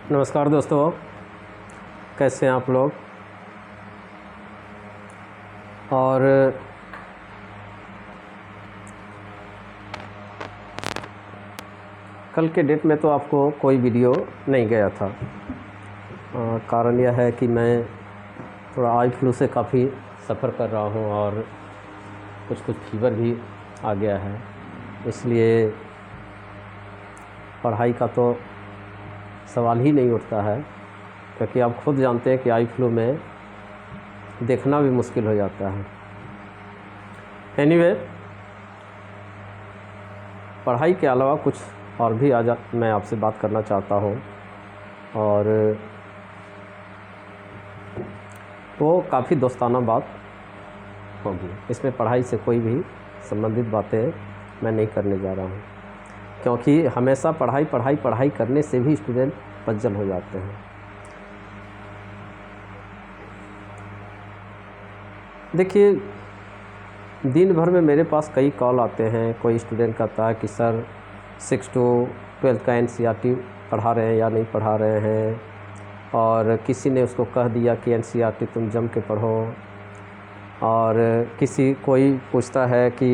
नमस्कार दोस्तों, कैसे हैं आप लोग। और कल के डेट में तो आपको कोई वीडियो नहीं गया था। कारण यह है कि मैं थोड़ा आई फ्लू से काफ़ी सफ़र कर रहा हूं और कुछ फीवर भी आ गया है, इसलिए पढ़ाई का तो सवाल ही नहीं उठता है, क्योंकि आप खुद जानते हैं कि आई फ्लू में देखना भी मुश्किल हो जाता है। एनीवे, पढ़ाई के अलावा कुछ और भी आज मैं आपसे बात करना चाहता हूँ, और वो काफ़ी दोस्ताना बात होगी। इसमें पढ़ाई से कोई भी संबंधित बातें मैं नहीं करने जा रहा हूँ, क्योंकि हमेशा पढ़ाई करने से भी स्टूडेंट पजल हो जाते हैं। देखिए, दिन भर में मेरे पास कई कॉल आते हैं। कोई स्टूडेंट कहता है कि सर 6 to 12 का NCERT पढ़ा रहे हैं या नहीं पढ़ा रहे हैं, और किसी ने उसको कह दिया कि NCERT तुम जम के पढ़ो, और कोई पूछता है कि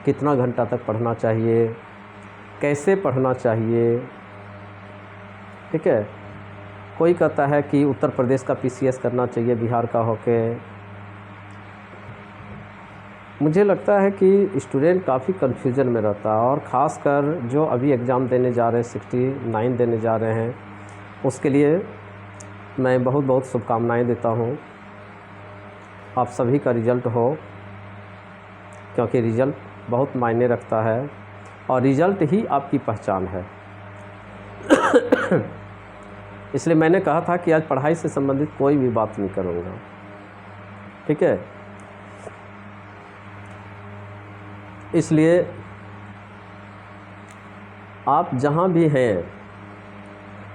कितना घंटा तक पढ़ना चाहिए, कैसे पढ़ना चाहिए, ठीक है। कोई कहता है कि उत्तर प्रदेश का PCS करना चाहिए बिहार का होके। मुझे लगता है कि स्टूडेंट काफ़ी कन्फ्यूजन में रहता है, और ख़ासकर जो अभी एग्ज़ाम देने जा रहे हैं, 69 देने जा रहे हैं, उसके लिए मैं बहुत शुभकामनाएं देता हूं। आप सभी का रिज़ल्ट हो, क्योंकि रिज़ल्ट बहुत मायने रखता है, और रिज़ल्ट ही आपकी पहचान है। इसलिए मैंने कहा था कि आज पढ़ाई से संबंधित कोई भी बात नहीं करूँगा, ठीक है। इसलिए आप जहाँ भी हैं,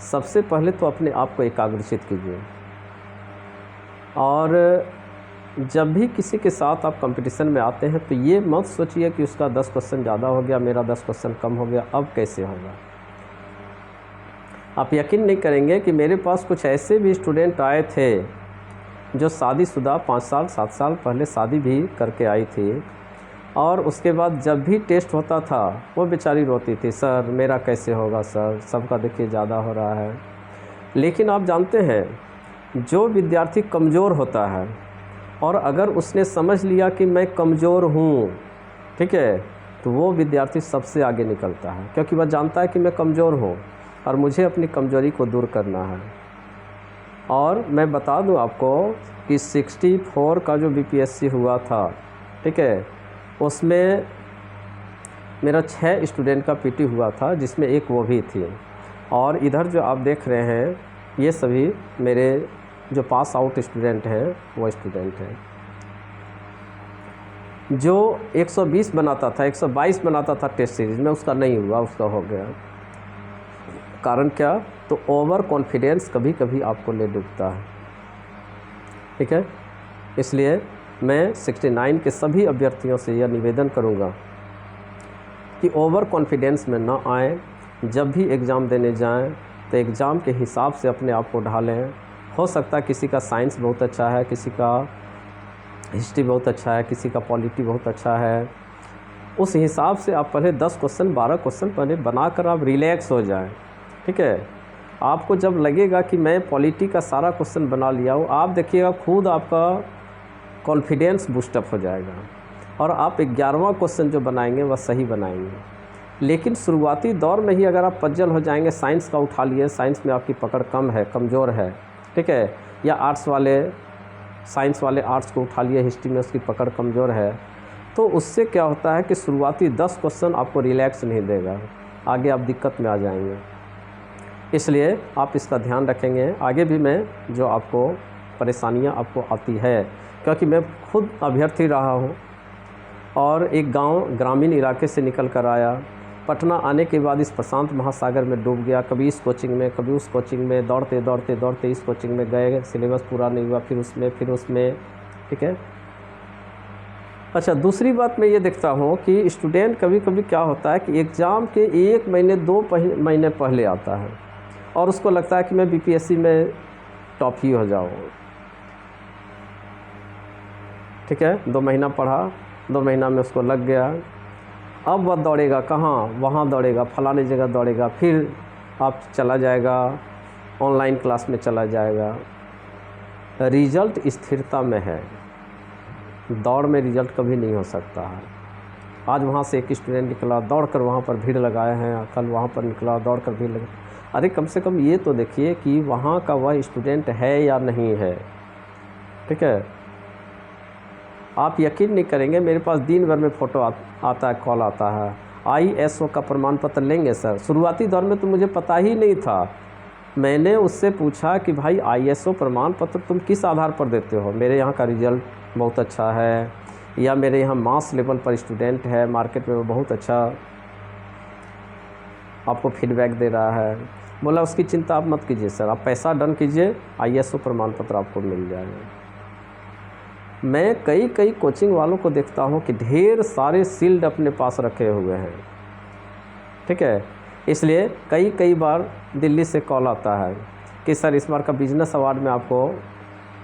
सबसे पहले तो अपने आप को एकाग्रचित कीजिए, और जब भी किसी के साथ आप कंपटीशन में आते हैं तो ये मत सोचिए कि उसका 10 क्वेश्चन ज़्यादा हो गया, मेरा 10 क्वेश्चन कम हो गया, अब कैसे होगा। आप यकीन नहीं करेंगे कि मेरे पास कुछ ऐसे भी स्टूडेंट आए थे जो शादीशुदा 5 साल 7 साल पहले शादी भी करके आई थी, और उसके बाद जब भी टेस्ट होता था वो बेचारी रोती थी, सर मेरा कैसे होगा सर, सबका देखिए ज़्यादा हो रहा है। लेकिन आप जानते हैं, जो विद्यार्थी कमज़ोर होता है और अगर उसने समझ लिया कि मैं कमज़ोर हूँ, ठीक है, तो वो विद्यार्थी सबसे आगे निकलता है, क्योंकि वह जानता है कि मैं कमज़ोर हूँ और मुझे अपनी कमज़ोरी को दूर करना है। और मैं बता दूं आपको कि 64 का जो BPSC हुआ था, ठीक है, उसमें मेरा 6 स्टूडेंट का PT हुआ था, जिसमें एक वो भी थी। और इधर जो आप देख रहे हैं, ये सभी मेरे जो पास आउट स्टूडेंट हैं वो स्टूडेंट हैं। जो 120 बनाता था, 122 बनाता था टेस्ट सीरीज़ में, उसका नहीं हुआ, उसका हो गया। कारण क्या? तो ओवर कॉन्फिडेंस कभी कभी आपको ले डूबता है, ठीक है। इसलिए मैं 69 के सभी अभ्यर्थियों से यह निवेदन करूंगा कि ओवर कॉन्फिडेंस में ना आए। जब भी एग्ज़ाम देने जाएं तो एग्ज़ाम के हिसाब से अपने आप को ढालें। हो सकता है किसी का साइंस बहुत अच्छा है, किसी का हिस्ट्री बहुत अच्छा है, किसी का पॉलिटी बहुत अच्छा है, उस हिसाब से आप पहले 10 क्वेश्चन 12 क्वेश्चन पहले बनाकर आप रिलैक्स हो जाएं, ठीक है। आपको जब लगेगा कि मैं पॉलिटी का सारा क्वेश्चन बना लिया हूँ, आप देखिएगा खुद आपका कॉन्फिडेंस बूस्टअप हो जाएगा, और आप 11वां क्वेश्चन जो बनाएंगे वह सही बनाएंगे। लेकिन शुरुआती दौर में ही अगर आप पजल हो जाएंगे, साइंस का उठा लिए, साइंस में आपकी पकड़ कम है, कमज़ोर है, ठीक है, या आर्ट्स वाले साइंस वाले आर्ट्स को उठा लिए, हिस्ट्री में उसकी पकड़ कमज़ोर है, तो उससे क्या होता है कि शुरुआती 10 क्वेश्चन आपको रिलैक्स नहीं देगा, आगे आप दिक्कत में आ जाएंगे। इसलिए आप इसका ध्यान रखेंगे। आगे भी मैं जो आपको परेशानियां आपको आती है, क्योंकि मैं खुद अभ्यर्थी रहा हूं, और एक गांव ग्रामीण इलाके से निकल कर आया, पटना आने के बाद इस प्रशांत महासागर में डूब गया, कभी इस कोचिंग में कभी उस कोचिंग में, दौड़ते इस कोचिंग में गए, सिलेबस पूरा नहीं हुआ, फिर उसमें, ठीक है। अच्छा, दूसरी बात मैं ये देखता हूँ कि स्टूडेंट कभी कभी क्या होता है कि एग्ज़ाम के 1 महीने 2 महीने पहले आता है, और उसको लगता है कि मैं बीपीएससी में टॉप ही हो जाऊँ। ठीक है, 2 महीना पढ़ा, 2 महीना में उसको लग गया। अब वह दौड़ेगा कहाँ, वहाँ दौड़ेगा, फलाने जगह दौड़ेगा, फिर आप चला जाएगा ऑनलाइन क्लास में चला जाएगा। रिजल्ट स्थिरता में है, दौड़ में रिजल्ट कभी नहीं हो सकता है। आज वहाँ से एक स्टूडेंट निकला, दौड़कर वहाँ पर भीड़ लगाए हैं, कल वहाँ पर निकला, दौड़कर भीड़ लगा। अरे कम से कम ये तो देखिए कि वहाँ का वह स्टूडेंट है या नहीं है। ठीक है, आप यकीन नहीं करेंगे, मेरे पास दिन भर में फ़ोटो आता है, कॉल आता है, ISO का प्रमाण पत्र लेंगे सर। शुरुआती दौर में तो मुझे पता ही नहीं था। मैंने उससे पूछा कि भाई ISO प्रमाण पत्र तुम किस आधार पर देते हो? मेरे यहाँ का रिज़ल्ट बहुत अच्छा है, या मेरे यहाँ मास लेवल पर स्टूडेंट है, मार्केट में वो बहुत अच्छा आपको फीडबैक दे रहा है। बोला उसकी चिंता आप मत कीजिए सर, आप पैसा डन कीजिए, ISO प्रमाण पत्र आपको मिल जाएगा। मैं कई कोचिंग वालों को देखता हूँ कि ढेर सारे शील्ड अपने पास रखे हुए हैं। ठीक है, इसलिए कई बार दिल्ली से कॉल आता है कि सर इस बार का बिजनेस अवार्ड में आपको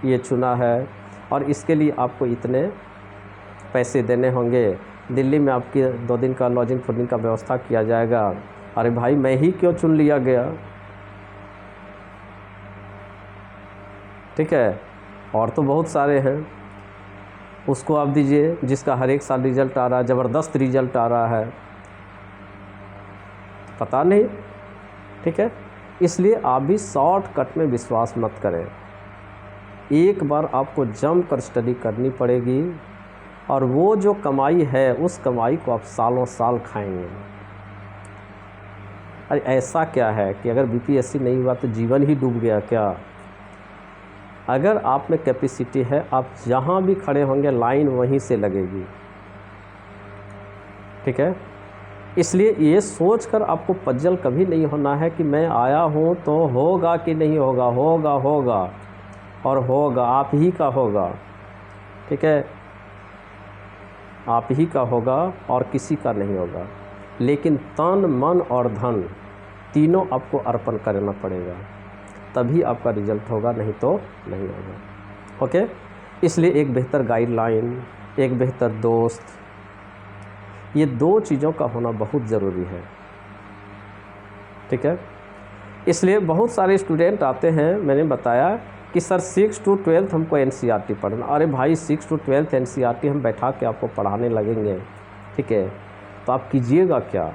ये चुना है और इसके लिए आपको इतने पैसे देने होंगे, दिल्ली में आपकी 2 दिन का लॉजिंग फूडिंग का व्यवस्था किया जाएगा। अरे भाई मैं ही क्यों चुन लिया गया? ठीक है, और तो बहुत सारे हैं, उसको आप दीजिए जिसका हर एक साल रिज़ल्ट आ रहा है, ज़बरदस्त रिज़ल्ट आ रहा है, पता नहीं। ठीक है, इसलिए आप भी शॉर्टकट में विश्वास मत करें। एक बार आपको जम कर स्टडी करनी पड़ेगी और वो जो कमाई है उस कमाई को आप सालों साल खाएंगे। अरे ऐसा क्या है कि अगर बीपीएससी नहीं हुआ तो जीवन ही डूब गया क्या? अगर आप में कैपेसिटी है, आप जहाँ भी खड़े होंगे लाइन वहीं से लगेगी। ठीक है, इसलिए ये सोचकर आपको पजल कभी नहीं होना है कि मैं आया हूँ तो होगा कि नहीं होगा, होगा होगा और होगा, आप ही का होगा। ठीक है, आप ही का होगा और किसी का नहीं होगा, लेकिन तन मन और धन तीनों आपको अर्पण करना पड़ेगा, तभी आपका रिजल्ट होगा, नहीं तो नहीं होगा। ओके, इसलिए एक बेहतर गाइडलाइन, एक बेहतर दोस्त, ये 2 चीज़ों का होना बहुत ज़रूरी है। ठीक है, इसलिए बहुत सारे स्टूडेंट आते हैं, मैंने बताया कि सर 6 to 12 हमको NCERT पढ़ना। अरे भाई 6 to 12 NCERT हम बैठा के आपको पढ़ाने लगेंगे। ठीक है, तो आप कीजिएगा क्या?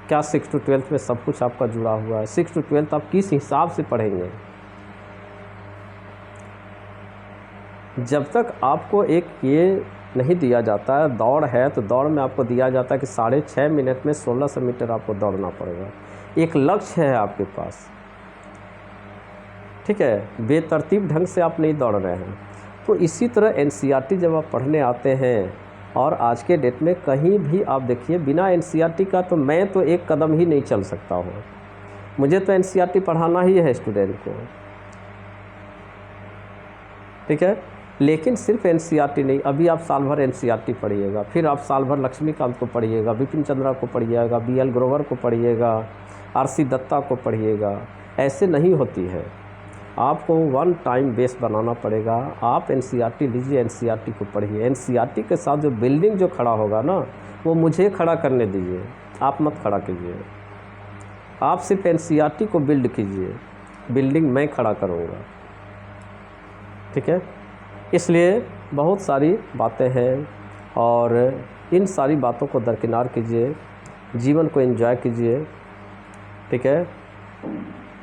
6 to 12 में सब कुछ आपका जुड़ा हुआ है? 6 to 12 आप किस हिसाब से पढ़ेंगे? जब तक आपको एक ये नहीं दिया जाता है, दौड़ है तो दौड़ में आपको दिया जाता है कि 6.5 मिनट में 1600 मीटर आपको दौड़ना पड़ेगा। एक लक्ष्य है आपके पास। ठीक है, बेतरतीब ढंग से आप नहीं दौड़ रहे हैं। तो इसी तरह NCERT जब आप पढ़ने आते हैं, और आज के डेट में कहीं भी आप देखिए बिना NCERT का तो मैं तो एक कदम ही नहीं चल सकता हूँ। मुझे तो NCERT पढ़ाना ही है स्टूडेंट को। ठीक है, लेकिन सिर्फ NCERT नहीं, अभी आप साल भर NCERT पढ़िएगा, फिर आप साल भर लक्ष्मीकांत को पढ़िएगा, बिपिन चंद्रा को पढ़िएगा, BL ग्रोवर को पढ़िएगा, RC दत्ता को पढ़िएगा। ऐसे नहीं होती है, आपको 1 टाइम बेस बनाना पड़ेगा। आप NCERT लीजिए, NCERT को पढ़िए। NCERT के साथ जो बिल्डिंग जो खड़ा होगा ना, वो मुझे खड़ा करने दीजिए, आप मत खड़ा कीजिए। आप सिर्फ NCERT को बिल्ड कीजिए, बिल्डिंग मैं खड़ा करूँगा। ठीक है, इसलिए बहुत सारी बातें हैं और इन सारी बातों को दरकिनार कीजिए, जीवन को एंजॉय कीजिए। ठीक है,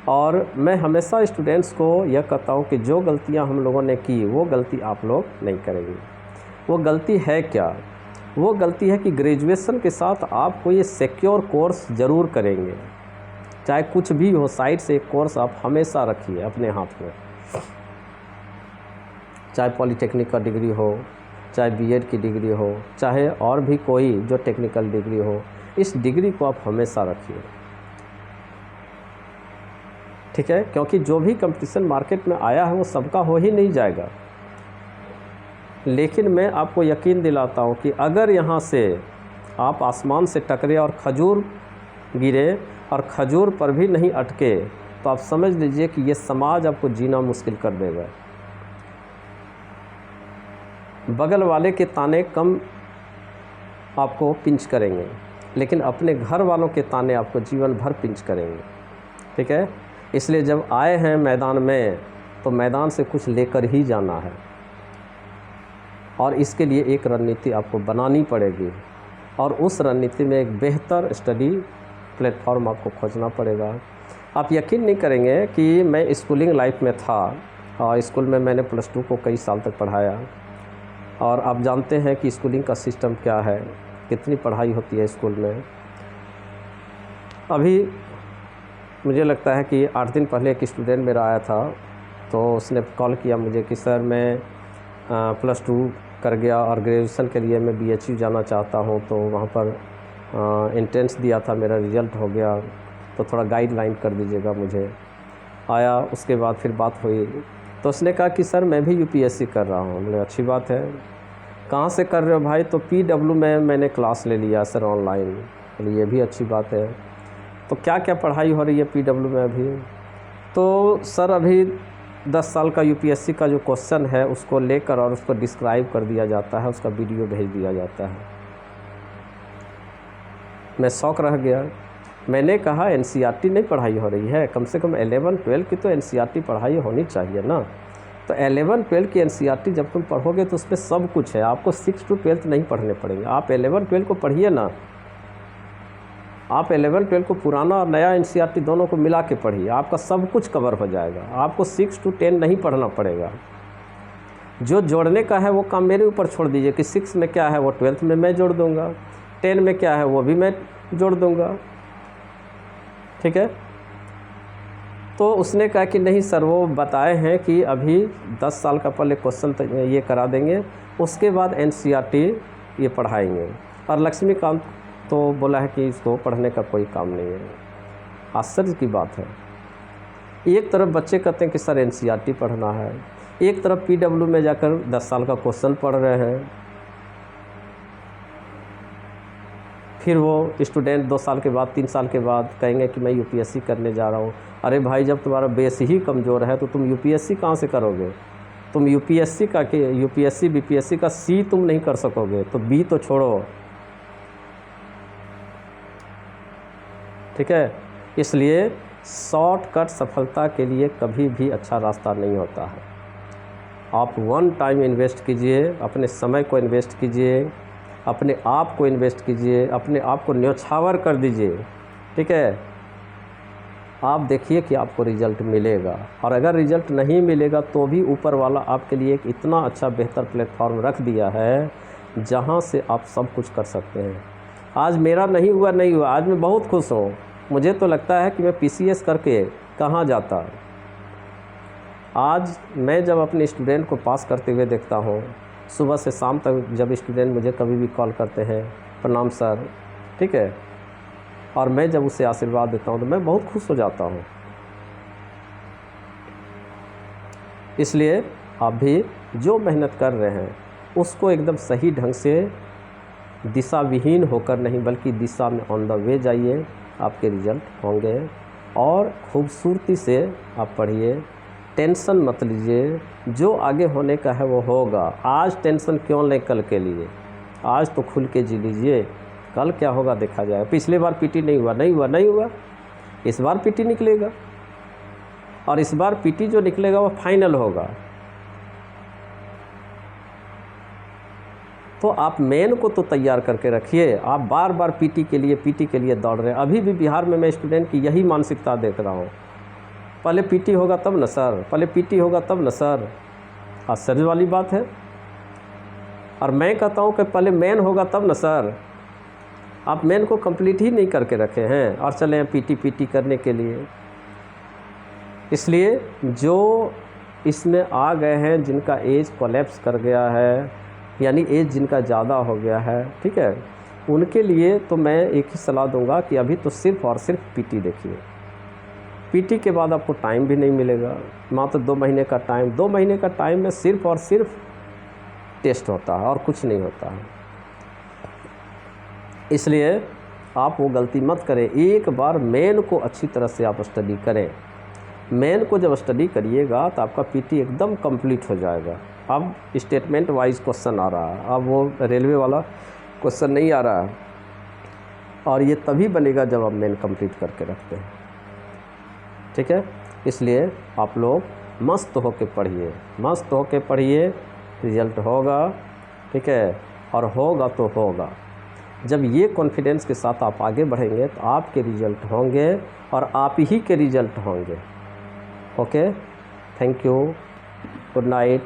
और मैं हमेशा स्टूडेंट्स को यह कहता हूँ कि जो गलतियाँ हम लोगों ने की वो गलती आप लोग नहीं करेंगे। वो गलती है क्या? वो गलती है कि ग्रेजुएशन के साथ आप कोई सिक्योर कोर्स ज़रूर करेंगे, चाहे कुछ भी हो, साइड से एक कोर्स आप हमेशा रखिए अपने हाथ में, चाहे पॉलीटेक्निक का डिग्री हो, चाहे बीएड की डिग्री हो, चाहे और भी कोई जो टेक्निकल डिग्री हो, इस डिग्री को आप हमेशा रखिए। ठीक है, क्योंकि जो भी कंपटीशन मार्केट में आया है वो सबका हो ही नहीं जाएगा। लेकिन मैं आपको यकीन दिलाता हूँ कि अगर यहाँ से आप आसमान से टकरे और खजूर गिरे और खजूर पर भी नहीं अटके तो आप समझ लीजिए कि ये समाज आपको जीना मुश्किल कर देगा। बगल वाले के ताने कम आपको पिंच करेंगे, लेकिन अपने घर वालों के ताने आपको जीवन भर पिंच करेंगे। ठीक है, इसलिए जब आए हैं मैदान में तो मैदान से कुछ लेकर ही जाना है, और इसके लिए एक रणनीति आपको बनानी पड़ेगी, और उस रणनीति में एक बेहतर स्टडी प्लेटफॉर्म आपको खोजना पड़ेगा। आप यकीन नहीं करेंगे कि मैं स्कूलिंग लाइफ में था, और स्कूल में मैंने +2 को कई साल तक पढ़ाया, और आप जानते हैं कि स्कूलिंग का सिस्टम क्या है, कितनी पढ़ाई होती है स्कूल में। अभी मुझे लगता है कि 8 दिन पहले एक स्टूडेंट मेरा आया था, तो उसने कॉल किया मुझे कि सर मैं +2 कर गया और ग्रेजुएशन के लिए मैं BHU जाना चाहता हूँ, तो वहाँ पर एंट्रेंस दिया था, मेरा रिज़ल्ट हो गया, तो थोड़ा गाइडलाइन कर दीजिएगा मुझे। आया, उसके बाद फिर बात हुई, तो उसने कहा कि सर मैं भी UPSC कर रहा हूँ। बोले अच्छी बात है, कहाँ से कर रहे हो भाई? तो PW में मैंने क्लास ले लिया सर ऑनलाइन। बोले ये भी अच्छी बात है। तो क्या क्या पढ़ाई हो रही है PW में अभी? तो सर अभी 10 साल का UPSC का जो क्वेश्चन है उसको लेकर और उसको डिस्क्राइब कर दिया जाता है, उसका वीडियो भेज दिया जाता है। मैं शौक रह गया। मैंने कहा NCERT नहीं पढ़ाई हो रही है, कम से कम 11-12 की तो NCERT पढ़ाई होनी चाहिए ना। तो 11-12 की NCERT जब तुम पढ़ोगे तो उसमें सब कुछ है, आपको 6 to 12 नहीं पढ़ने पड़ेंगे। आप 11-12 को पढ़िए ना, आप 11-12 को पुराना और नया NCERT दोनों को मिला के पढ़िए, आपका सब कुछ कवर हो जाएगा। आपको 6 to 10 नहीं पढ़ना पड़ेगा। जो जोड़ने का है वो काम मेरे ऊपर छोड़ दीजिए कि 6 में क्या है वो 12th में मैं जोड़ दूँगा, 10 में क्या है वो भी मैं जोड़ दूँगा। ठीक है, तो उसने कहा कि नहीं सर, वो बताए हैं कि अभी 10 साल का पहले क्वेश्चन ये करा देंगे, उसके बाद NCERT ये पढ़ाएंगे। और लक्ष्मीकांत तो बोला है कि इसको पढ़ने का कोई काम नहीं है। आश्चर्य की बात है, एक तरफ बच्चे कहते हैं कि सर NCERT पढ़ना है, एक तरफ PW में जाकर 10 साल का क्वेश्चन पढ़ रहे हैं। फिर वो स्टूडेंट 2 साल के बाद 3 साल के बाद कहेंगे कि मैं UPSC करने जा रहा हूँ। अरे भाई, जब तुम्हारा बेस ही कमज़ोर है तो तुम UPSC कहाँ से करोगे? तुम UPSC का UPSC BPSC का C तुम नहीं कर सकोगे, तो B तो छोड़ो। ठीक है, इसलिए शॉर्टकट सफलता के लिए कभी भी अच्छा रास्ता नहीं होता है। आप 1 टाइम इन्वेस्ट कीजिए, अपने समय को इन्वेस्ट कीजिए, अपने आप को इन्वेस्ट कीजिए, अपने आप को न्यौछावर कर दीजिए। ठीक है, आप देखिए कि आपको रिज़ल्ट मिलेगा, और अगर रिज़ल्ट नहीं मिलेगा तो भी ऊपर वाला आपके लिए एक इतना अच्छा बेहतर प्लेटफॉर्म रख दिया है जहां से आप सब कुछ कर सकते हैं। आज मेरा नहीं हुआ, आज मैं बहुत खुश हूँ। मुझे तो लगता है कि मैं PCS करके कहाँ जाता। आज मैं जब अपने स्टूडेंट को पास करते हुए देखता हूँ, सुबह से शाम तक जब स्टूडेंट मुझे कभी भी कॉल करते हैं, प्रणाम सर, ठीक है, और मैं जब उसे आशीर्वाद देता हूँ तो मैं बहुत खुश हो जाता हूँ। इसलिए आप भी जो मेहनत कर रहे हैं उसको एकदम सही ढंग से दिशा विहीन होकर नहीं, बल्कि दिशा में ऑन द वे जाइए, आपके रिजल्ट होंगे। और खूबसूरती से आप पढ़िए, टेंशन मत लीजिए, जो आगे होने का है वो होगा। आज टेंशन क्यों लें कल के लिए? आज तो खुल के जी लीजिए, कल क्या होगा देखा जाएगा। पिछले बार PT नहीं हुआ, इस बार PT निकलेगा, और इस बार PT जो निकलेगा वो फाइनल होगा। तो आप मेन को तो तैयार करके रखिए। आप बार बार PT के लिए दौड़ रहे हैं। अभी भी बिहार में मैं स्टूडेंट की यही मानसिकता देख रहा हूँ, पहले PT होगा तब न सर, पहले PT होगा तब न सर। आश्चर्य वाली बात है। और मैं कहता हूँ कि पहले मेन होगा तब न सर। आप मेन को कंप्लीट ही नहीं करके रखे हैं और चले हैं PT करने के लिए। इसलिए जो इसमें आ गए हैं, जिनका एज कोलैप्स कर गया है, यानी एज जिनका ज़्यादा हो गया है, ठीक है, उनके लिए तो मैं एक ही सलाह दूंगा कि अभी तो सिर्फ़ और सिर्फ PT देखिए। PT के बाद आपको टाइम भी नहीं मिलेगा, मात्र 2 महीने का टाइम। 2 महीने का टाइम में सिर्फ़ और सिर्फ टेस्ट होता है और कुछ नहीं होता है। इसलिए आप वो गलती मत करें। एक बार मेन को अच्छी तरह से आप स्टडी करें। मेन को जब स्टडी करिएगा तो आपका पीटी एकदम कंप्लीट हो जाएगा। अब स्टेटमेंट वाइज क्वेश्चन आ रहा है, अब वो रेलवे वाला क्वेश्चन नहीं आ रहा है, और ये तभी बनेगा जब आप मेन कंप्लीट करके रखते हैं। ठीक है, इसलिए आप लोग मस्त होके पढ़िए, मस्त होके पढ़िए, रिजल्ट होगा। ठीक है, और होगा तो होगा। जब ये कॉन्फिडेंस के साथ आप आगे बढ़ेंगे तो आपके रिजल्ट होंगे और आप ही के रिजल्ट होंगे। Okay, thank you, good night.